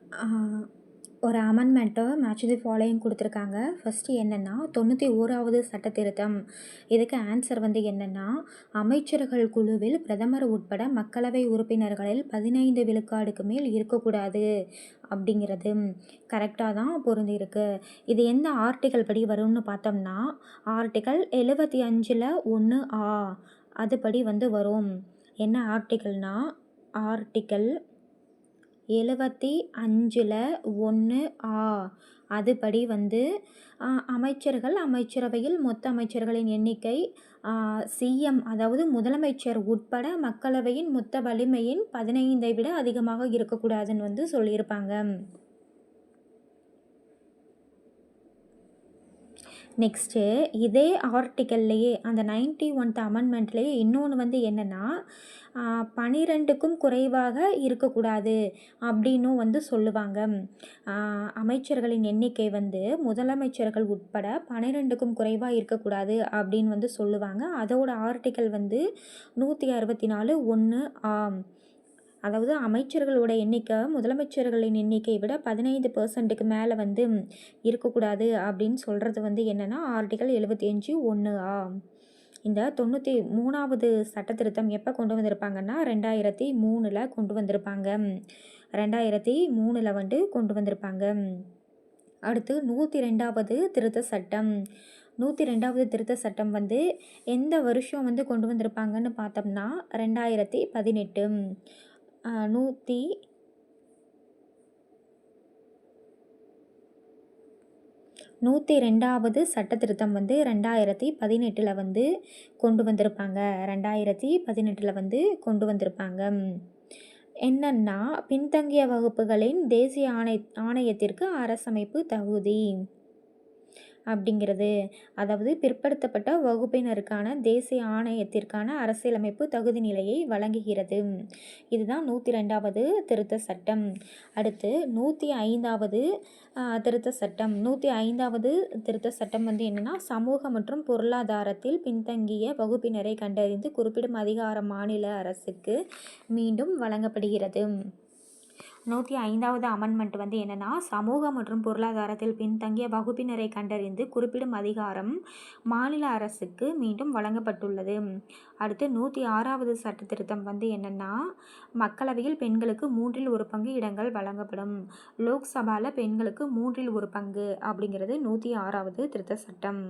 ஆ, ஒரு அமெண்ட்மெண்ட்டை match the following கொடுத்துருக்காங்க. First என்னென்னா 91வது சட்ட திருத்தம். இதுக்கு ஆன்சர் வந்து என்னென்னா, அமைச்சர்கள் குழுவில் பிரதமர் உட்பட மக்களவை உறுப்பினர்களில் 15 விழுக்காடுக்கு மேல் இருக்கக்கூடாது அப்படிங்கிறது கரெக்டாக தான் பொருந்திருக்கு. இது எந்த ஆர்டிக்கல் படி வரும்னு பார்த்தோம்னா, ஆர்டிக்கல் 75ல் 1A அதுபடி வந்து வரும். என்ன ஆர்டிக்கல்னா, ஆர்டிக்கல் 75ல் 1A அதுபடி வந்து அமைச்சர்கள் அமைச்சரவையில் மொத்த அமைச்சர்களின் எண்ணிக்கை சிஎம் அதாவது முதலமைச்சர் உட்பட மக்களவையின் மொத்த வலிமையின் 15ஐ விட அதிகமாக இருக்கக்கூடாதுன்னு வந்து சொல்லியிருப்பாங்க. நெக்ஸ்ட்டு இதே ஆர்டிக்கல்லையே அந்த 91th அமெண்ட்மெண்ட்லேயே இன்னொன்று வந்து என்னென்னா, 12க்கும் குறைவாக இருக்கக்கூடாது அப்படின்னும் வந்து சொல்லுவாங்க. அமைச்சர்களின் எண்ணிக்கை வந்து முதலமைச்சர்கள் உட்பட 12க்கும் குறைவாக இருக்கக்கூடாது அப்படின்னு வந்து சொல்லுவாங்க. அதோட ஆர்டிக்கல் வந்து 164 1A. அதாவது அமைச்சர்களோட எண்ணிக்கை முதலமைச்சர்களின் எண்ணிக்கையை விட 15% மேலே வந்து இருக்கக்கூடாது அப்படின்னு சொல்கிறது வந்து என்னென்னா ஆர்டிக்கல் 75 1A. இந்த 93வது சட்ட திருத்தம் எப்போ கொண்டு வந்திருப்பாங்கன்னா 2003ல் கொண்டு வந்திருப்பாங்க. 2003ல் வந்து கொண்டு வந்திருப்பாங்க. அடுத்து 102வது திருத்த சட்டம். 102வது திருத்த சட்டம் வந்து எந்த வருஷம் வந்து கொண்டு வந்திருப்பாங்கன்னு பார்த்தோம்னா 2018. 102வது சட்ட திருத்தம் வந்து 2018ல் வந்து கொண்டு வந்திருப்பாங்க. 2018ல் வந்து கொண்டு வந்திருப்பாங்க. என்னன்னா, பின்தங்கிய வகுப்புகளின் தேசிய ஆணையத்திற்கு அரசமைப்பு தகுதி அப்படிங்கிறது. அதாவது பிற்படுத்தப்பட்ட வகுப்பினருக்கான தேசிய ஆணையத்திற்கான அரசியலமைப்பு தகுதி நிலையை வழங்குகிறது. இதுதான் 102வது திருத்த சட்டம். அடுத்து 105வது திருத்த சட்டம். 105வது திருத்த சட்டம் வந்து என்னென்னா, சமூக மற்றும் பொருளாதாரத்தில் பின்தங்கிய வகுப்பினரை கண்டறிந்து குறிப்பிடும் அதிகாரம் மாநில அரசுக்கு மீண்டும் வழங்கப்படுகிறது. 105வது அமெண்ட்மெண்ட் வந்து என்னென்னா, சமூக மற்றும் பொருளாதாரத்தில் பின்தங்கிய வகுப்பினரை கண்டறிந்து குறிப்பிடும் அதிகாரம் மாநில அரசுக்கு மீண்டும் வழங்கப்பட்டுள்ளது. அடுத்து 106வது சட்ட திருத்தம் வந்து என்னென்னா, மக்களவையில் பெண்களுக்கு 1/3 இடங்கள் வழங்கப்படும். லோக்சபாவில் பெண்களுக்கு 1/3 அப்படிங்கிறது 106வது திருத்த சட்டம்.